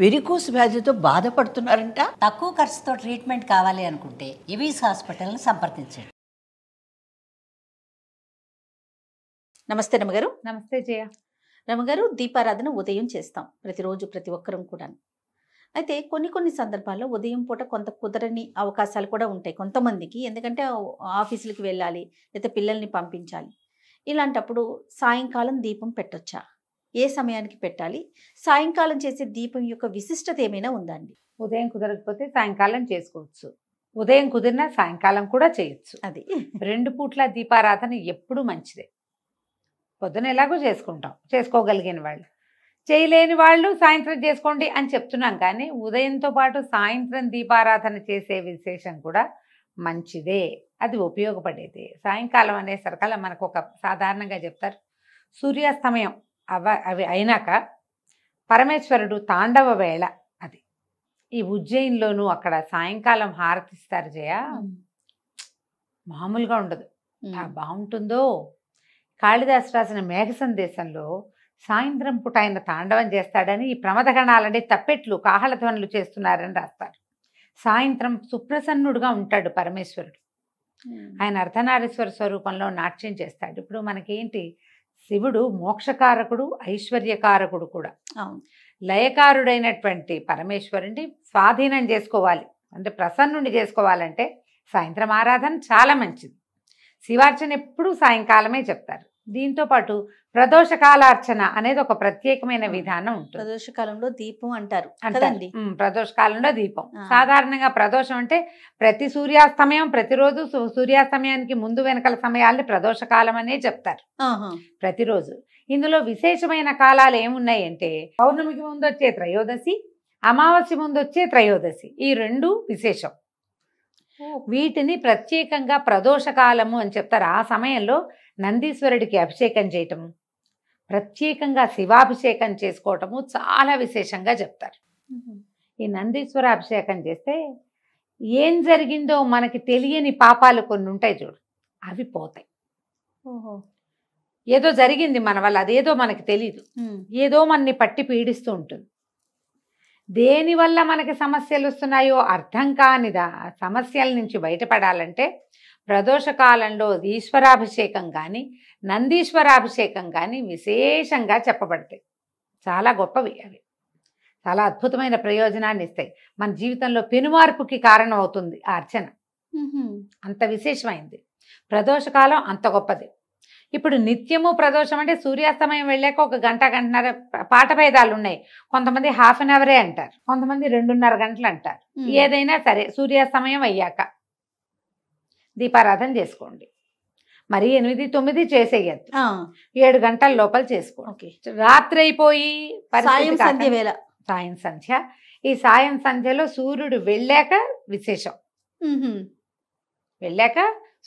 Varicose వ్యాధితో బాధపడుతున్నారంట. తక్కువ ఖర్చుతో ట్రీట్మెంట్ కావాలి అనుకుంటే ఎవిస్ హాస్పిటల్ని సంప్రదించండి. నమస్తే రమగారు. నమస్తే జయ. రమగారు, దీపారాధన ఉదయం చేస్తాం ప్రతిరోజు, ప్రతి ఒక్కరం కూడా. అయితే కొన్ని సందర్భాల్లో ఉదయం పూట కొంత కుదరని అవకాశాలు కూడా ఉంటాయి కొంతమందికి. ఎందుకంటే ఆఫీసులకు వెళ్ళాలి, లేకపోతే పిల్లల్ని పంపించాలి. ఇలాంటప్పుడు సాయంకాలం దీపం పెట్టొచ్చా? ఏ సమయానికి పెట్టాలి? సాయంకాలం చేసే దీపం యొక్క విశిష్టత ఏమైనా ఉందా అండి? ఉదయం కుదరకపోతే సాయంకాలం చేసుకోవచ్చు, ఉదయం కుదిరినా సాయంకాలం కూడా చేయొచ్చు. అది 2 పూట్ల దీపారాధన ఎప్పుడు మంచిదే. పొద్దున ఎలాగో చేసుకుంటాం, చేసుకోగలిగిన వాళ్ళు. చేయలేని వాళ్ళు సాయంత్రం చేసుకోండి అని చెప్తున్నాం, కానీ ఉదయంతో పాటు సాయంత్రం దీపారాధన చేసే విశేషం కూడా మంచిదే, అది ఉపయోగపడేది. సాయంకాలం అనేసరికల్లా మనకు ఒక సాధారణంగా చెప్తారు, సూర్యాస్తమయం అవి అయినాక పరమేశ్వరుడు తాండవ వేళ అది. ఈ ఉజ్జయిన్లోనూ అక్కడ సాయంకాలం హారతిస్తారు జయ, మామూలుగా ఉండదు. బాగుంటుందో. కాళిదాసు రాసిన మేఘ సందేశంలో సాయంత్రం పూట ఆయన తాండవం చేస్తాడని, ఈ ప్రమదగణాలని తప్పెట్లు కాహళధ్వనులు చేస్తున్నారని రాస్తారు. సాయంత్రం సుప్రసన్నుడుగా ఉంటాడు పరమేశ్వరుడు. ఆయన అర్ధనారీశ్వర స్వరూపంలో నాట్యం చేస్తాడు. ఇప్పుడు మనకేంటి, శివుడు మోక్షకారకుడు, ఐశ్వర్యకారకుడు కూడా. లయకారుడైనటువంటి పరమేశ్వరుడిని స్వాధీనం చేసుకోవాలి అంటే, ప్రసన్నుని చేసుకోవాలంటే సాయంత్రం ఆరాధన చాలా మంచిది. శివార్చన ఎప్పుడూ సాయంకాలమే చెప్తారు. దీంతో పాటు ప్రదోషకాలార్చన అనేది ఒక ప్రత్యేకమైన విధానం ఉంటుంది. ప్రదోషకాలంలో దీపం అంటారు. ప్రదోషకాలంలో దీపం. సాధారణంగా ప్రదోషం అంటే ప్రతి సూర్యాస్తమయం, ప్రతిరోజు సూర్యాస్తమయానికి ముందు వెనకల సమయాల్ని ప్రదోషకాలం అనే చెప్తారు ప్రతిరోజు. ఇందులో విశేషమైన కాలాలు ఏమున్నాయి అంటే, పౌర్ణమికి ముందు వచ్చే త్రయోదశి, అమావాస్య ముందు వచ్చే త్రయోదశి, ఈ 2 విశేషం. వీటిని ప్రత్యేకంగా ప్రదోషకాలము అని చెప్తారు. ఆ సమయంలో నందీశ్వరుడికి అభిషేకం చేయటము, ప్రత్యేకంగా శివాభిషేకం చేసుకోవటము చాలా విశేషంగా చెప్తారు. ఈ నందీశ్వర అభిషేకం చేస్తే ఏం జరిగిందో మనకి తెలియని పాపాలు కొన్ని ఉంటాయి చూడు, అవి పోతాయి. ఏదో జరిగింది మన వల్ల, అదేదో మనకి తెలీదు, ఏదో మనని పట్టి పీడిస్తూ ఉంటుంది. దేనివల్ల మనకి సమస్యలు వస్తున్నాయో అర్థం కానిదా సమస్యల నుంచి బయటపడాలంటే ప్రదోషకాలంలో ఈశ్వరాభిషేకం కానీ నందీశ్వరాభిషేకం కానీ విశేషంగా చెప్పబడతాయి. చాలా గొప్పవి అవి, చాలా అద్భుతమైన ప్రయోజనాన్ని ఇస్తాయి. మన జీవితంలో పెనుమార్పుకి కారణం అవుతుంది ఆ అర్చన. అంత విశేషమైంది ప్రదోషకాలం, అంత గొప్పది. ఇప్పుడు నిత్యము ప్రదోషం అంటే సూర్యాస్తమయం వెళ్ళాక 1 గంట, గంటన్నర పాఠభేదాలు ఉన్నాయి. కొంతమంది ½ అన్ అవరే అంటారు, కొంతమంది 2.5 గంటలు అంటారు. ఏదైనా సరే సూర్యాస్తమయం అయ్యాక దీపారాధన చేసుకోండి. మరి 8, 9 చేసేయద్దు, 7 గంటల లోపల చేసుకోండి. రాత్రి అయిపోయి సాయం సంధ్య. ఈ సాయం సంధ్యలో సూర్యుడు వెళ్ళాక విశేషం. వెళ్ళాక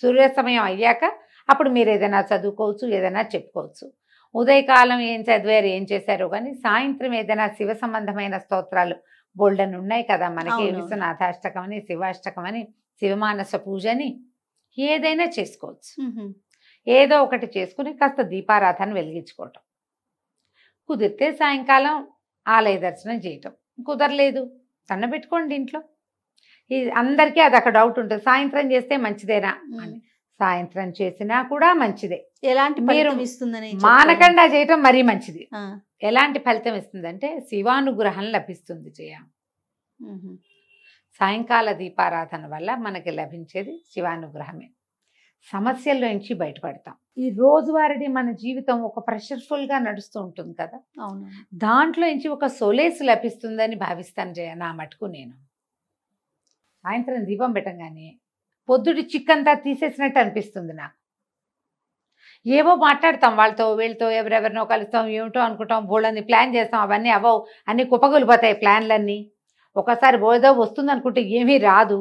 సూర్యాస్తమయం అయ్యాక అప్పుడు మీరు ఏదైనా చదువుకోవచ్చు, ఏదైనా చెప్పుకోవచ్చు. ఉదయకాలం ఏం చదివారు, ఏం చేశారో కానీ సాయంత్రం ఏదైనా శివ సంబంధమైన స్తోత్రాలు బోల్డన్ ఉన్నాయి కదా మనకి. విశ్వనాథాష్టకం అని, శివాష్టకం అని, శివమానస పూజని ఏదైనా చేసుకోవచ్చు. ఏదో ఒకటి చేసుకుని కాస్త దీపారాధన వెలిగించుకోవటం. కుదిరితే సాయంకాలం ఆలయ దర్శనం చేయటం, కుదరలేదు పెట్టుకోండి ఇంట్లో. అందరికీ అది అక్కడ డౌట్ ఉంటుంది, సాయంత్రం చేస్తే మంచిదేనా అని. సాయంత్రం చేసినా కూడా మంచిదే. ఎలాంటి మీరు మానకుండా చేయటం మరీ మంచిది. ఎలాంటి ఫలితం ఇస్తుందంటే శివానుగ్రహం లభిస్తుంది జయ. సాయంకాల దీపారాధన వల్ల మనకి లభించేది శివానుగ్రహమే. సమస్యల నుంచి బయటపడతాం. ఈ రోజువారీ మన జీవితం ఒక ప్రెషర్ఫుల్గా నడుస్తూ ఉంటుంది కదా, దాంట్లో నుంచి ఒక సొలేస్ లభిస్తుందని భావిస్తాను జయ. నా మటుకు నేను సాయంత్రం దీపం పెట్టగానే పొద్దుటి చిక్కంతా తీసేసినట్టు అనిపిస్తుంది నాకు. ఏవో మాట్లాడతాం వాళ్ళతో వీళ్ళతో, ఎవరెవరినో కలుస్తాం, ఏమిటో అనుకుంటాం, బోళ్ళని ప్లాన్ చేస్తాం, అవన్నీ అవ్వవు, అన్నీ కుప్పగొలిపోతాయి ప్లాన్లన్నీ. ఒకసారి ఏదో వస్తుంది అనుకుంటే ఏమీ రాదు,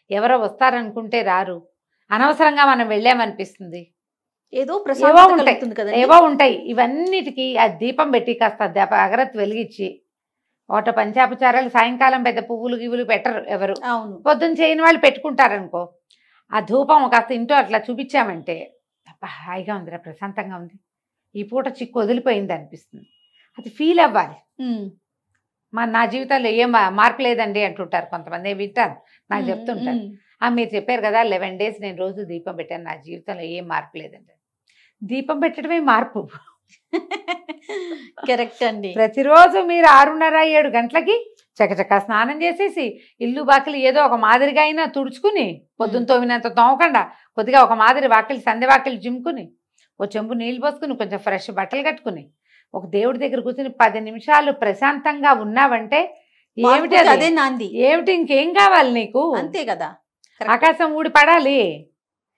ఎవరో వస్తారనుకుంటే రారు, అనవసరంగా మనం వెళ్ళామనిపిస్తుంది. ఏవో ఉంటాయి. ఇవన్నిటికీ ఆ దీపం పెట్టి కాస్త అగరత్తు వెలిగించి, ఒకట పంచాపచారాలు సాయంకాలం పెద్ద పువ్వులు గివ్వులు పెట్టరు ఎవరు, పొద్దున్న చేయని వాళ్ళు పెట్టుకుంటారనుకో. ఆ ధూపం కాస్త ఇంట్లో అట్లా చూపించామంటే హాయిగా ఉందిరా, ప్రశాంతంగా ఉంది, ఈ పూట చిక్కు వదిలిపోయింది అనిపిస్తుంది. అది ఫీల్ అవ్వాలి. నా జీవితంలో ఏం మార్పు లేదండి అంటుంటారు కొంతమంది, వింటారు నాకు చెప్తుంటారు. మీరు చెప్పారు కదా 11 days నేను రోజు దీపం పెట్టాను, నా జీవితంలో ఏం మార్పు లేదండి. దీపం పెట్టడమే మార్పు. కరెక్ట్ అండి. ప్రతిరోజు మీరు 6:30-7 గంటలకి చకచకా స్నానం చేసేసి ఇల్లు బాకిలి ఏదో ఒక మాదిరిగా అయినా తుడుచుకుని, పొద్దున్న తోమినంత తోమకుండా కొద్దిగా ఒక మాదిరి వాకిలి సంధ్య వాకిలి జిమ్ముకుని, ఓ చెంబు నీళ్ళు పోసుకుని, కొంచెం ఫ్రెష్ బట్టలు కట్టుకుని, ఒక దేవుడి దగ్గర కూర్చుని 10 నిమిషాలు ప్రశాంతంగా ఉన్నావంటే ఏమిటి అదే నాంది, ఏమిటి ఇంకేం కావాలి నీకు? అంతే కదా. ఆకాశం ఊడి పడాలి,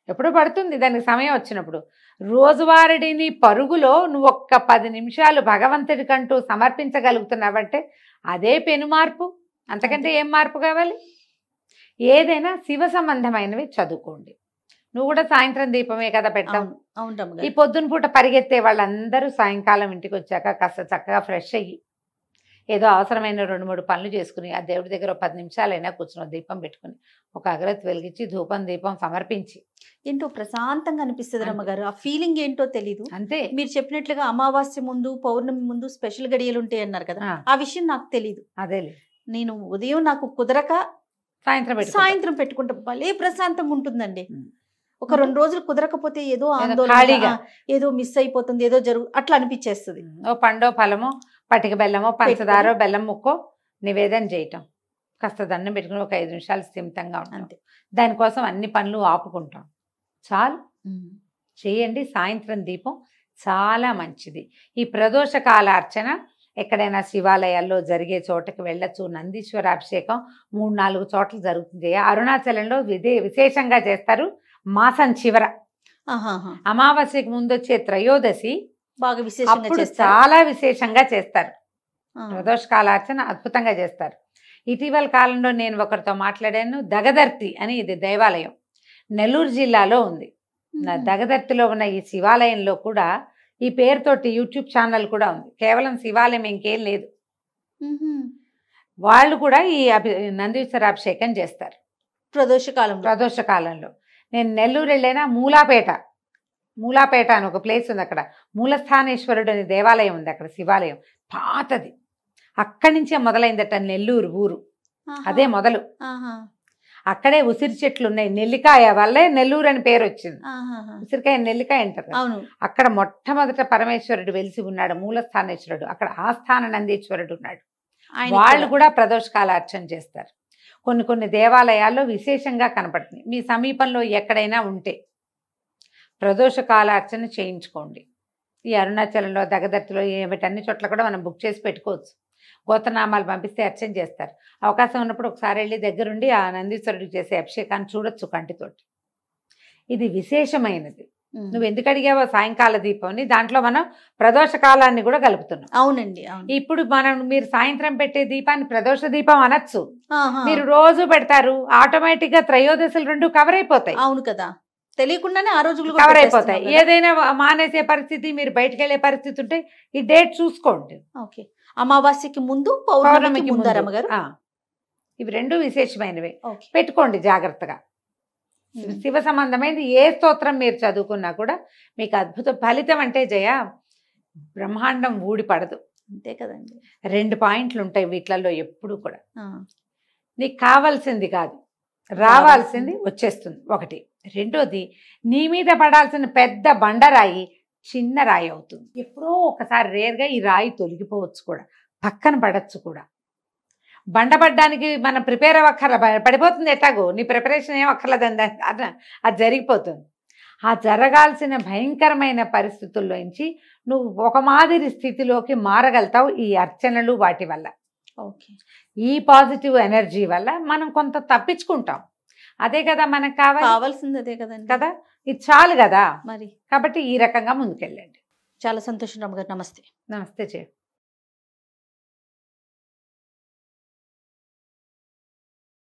ఎప్పుడు పడుతుంది దానికి సమయం వచ్చినప్పుడు. రోజువారీని పరుగులో నువ్వు ఒక్క 10 నిమిషాలు భగవంతుడికంటూ సమర్పించగలుగుతున్నావంటే అదే పెను మార్పు. అంతకంటే ఏం మార్పు కావాలి? ఏదైనా శివ సంబంధమైనవి చదువుకోండి. నువ్వు కూడా సాయంత్రం దీపమే కదా పెట్టావు. ఈ పొద్దున పూట పరిగెత్తే వాళ్ళందరూ సాయంకాలం ఇంటికి వచ్చాక కాస్త చక్కగా ఫ్రెష్ అయ్యి ఏదో అవసరమైన 2-3 పనులు చేసుకుని ఆ దేవుడి దగ్గర 10 నిమిషాలైనా కూర్చుని దీపం పెట్టుకుని ఒక అగరత్తి వెలిగించి ధూపం దీపం సమర్పించి ఏంటో ప్రశాంతంగా అనిపిస్తుంది రమ్మగారు. ఆ ఫీలింగ్ ఏంటో తెలీదు. అంతే. మీరు చెప్పినట్లుగా అమావాస్య ముందు పౌర్ణమి ముందు స్పెషల్ గడియలు ఉంటాయి అన్నారు కదా, ఆ విషయం నాకు తెలీదు. అదేలే, నేను ఉదయం నాకు కుదరక సాయంత్రం పెట్టుకుంటా, భలే ప్రశాంతంగా ఉంటుందండి. ఒక 2 రోజులు కుదరకపోతే ఏదో ఆందోళన, ఏదో మిస్ అయిపోతుంది, ఏదో అట్లా అనిపించేస్తుంది. ఓ పండో ఫలమో పటిక బెల్లమో పంచదారో బెల్లం ముక్కో నివేదన చేయటం, కాస్త దండం పెట్టుకుని ఒక 5 నిమిషాలు స్థిమితంగా ఉంటాం. దానికోసం అన్ని పనులు ఆపుకుంటాం, చాలు చేయండి. సాయంత్రం దీపం చాలా మంచిది. ఈ ప్రదోష కాల అర్చన ఎక్కడైనా శివాలయాల్లో జరిగే చోటకి వెళ్ళచ్చు. నందీశ్వర అభిషేకం 3-4 చోట్ల జరుగుతుంది. అరుణాచలంలో విశేషంగా చేస్తారు. మాసం చివర అమావాస్యకు ముందు వచ్చే త్రయోదశి బాగా విశేషంగా చాలా విశేషంగా చేస్తారు. ప్రదోష కాలార్చన అద్భుతంగా చేస్తారు. ఇటీవల కాలంలో నేను ఒకరితో మాట్లాడాను. దగదర్తి అని ఇది దేవాలయం నెల్లూరు జిల్లాలో ఉంది. దగదర్తిలో ఉన్న ఈ శివాలయంలో కూడా ఈ పేరుతోటి యూట్యూబ్ ఛానల్ కూడా ఉంది. కేవలం శివాలయం ఇంకేం లేదు. వాళ్ళు కూడా ఈ నందీశ్వర అభిషేకం చేస్తారు ప్రదోష కాలంలో. నేను నెల్లూరు వెళ్ళైనా మూలాపేట అని ఒక ప్లేస్ ఉంది, అక్కడ మూలస్థానేశ్వరుడు అనే దేవాలయం ఉంది, అక్కడ శివాలయం పాతది. అక్కడి నుంచే మొదలైందట నెల్లూరు ఊరు, అదే మొదలు. అక్కడే ఉసిరి చెట్లు ఉన్నాయి. నెల్లికాయ వల్లే నెల్లూరు అని పేరు వచ్చింది. ఉసిరికాయ నెల్లికాయ అంటారు. అక్కడ మొట్టమొదట పరమేశ్వరుడు వెలిసి ఉన్నాడు, మూలస్థానేశ్వరుడు. అక్కడ ఆస్థాన నందీశ్వరుడు ఉన్నాడు. వాళ్ళు కూడా ప్రదోషకాల అర్చన చేస్తారు. కొన్ని దేవాలయాల్లో విశేషంగా కనపడుతుంది. మీ సమీపంలో ఎక్కడైనా ఉంటే ప్రదోషకాల అర్చన చేయించుకోండి. ఈ అరుణాచలంలో దగదర్తిలో వీటన్ని చోట్ల కూడా మనం బుక్ చేసి పెట్టుకోవచ్చు. గోత్రనామాలు పంపిస్తే అర్చన చేస్తారు. అవకాశం ఉన్నప్పుడు ఒకసారి వెళ్ళి దగ్గరుండి ఆ నందీశ్వరుడికి చేసే అభిషేకాన్ని చూడొచ్చు కంటితోటి. ఇది విశేషమైనది. నువ్వు ఎందుకు అడిగావో సాయంకాల దీపంని, దాంట్లో మనం ప్రదోష కాలాన్ని కూడా కలుపుతున్నాం. అవునండి. ఇప్పుడు మీరు సాయంత్రం పెట్టే దీపాన్ని ప్రదోష దీపం అనొచ్చు. మీరు రోజు పెడతారు, ఆటోమేటిక్ గా త్రయోదశులు 2 కవర్ అయిపోతాయి. అవును కదా, తెలియకుండానే ఆ రోజులు కవర్ అయిపోతాయి. ఏదైనా మానేసే పరిస్థితి, మీరు బయటకు వెళ్ళే పరిస్థితి ఉంటే ఈ డేట్ చూసుకోండి. ఓకే, అమావాస్యకి ముందు పౌర్ణమికి ముందు రమ్మగారు. ఇవి 2 విశేషమైనవి, పెట్టుకోండి జాగ్రత్తగా. శివ సంబంధమైనది ఏ స్తోత్రం మీరు చదువుకున్నా కూడా మీకు అద్భుత ఫలితం. అంటే జయ, బ్రహ్మాండం ఊడిపడదు. అంతే కదండి. 2 పాయింట్లు ఉంటాయి వీటిలలో ఎప్పుడు కూడా. నీకు కావాల్సింది కాదు, రావాల్సింది వచ్చేస్తుంది ఒకటి. రెండోది, నీ మీద పడాల్సిన పెద్ద బండరాయి చిన్న రాయి అవుతుంది. ఎప్పుడో ఒకసారి రేర్గా ఈ రాయి తొలగిపోవచ్చు కూడా, పక్కన పడచ్చు కూడా. బండపడ్డానికి మనం ప్రిపేర్ అవ్వక్కర్ల, పడిపోతుంది ఎట్టాగో, నీ ప్రిపరేషన్ ఏం అక్కర్లేదండి, అది జరిగిపోతుంది. ఆ జరగాల్సిన భయంకరమైన పరిస్థితుల్లోంచి నువ్వు ఒక మాదిరి స్థితిలోకి మారగలుగుతావు ఈ అర్చనలు వాటి వల్ల. ఓకే, ఈ పాజిటివ్ ఎనర్జీ వల్ల మనం కొంత తప్పించుకుంటాం. అదే కదా మనకు కావాల్సింది, అదే కదండి కదా, ఇది చాలు కదా మరి. కాబట్టి ఈ రకంగా ముందుకెళ్ళండి. చాలా సంతోషం రమ్మగారు. నమస్తే. నమస్తే జయ.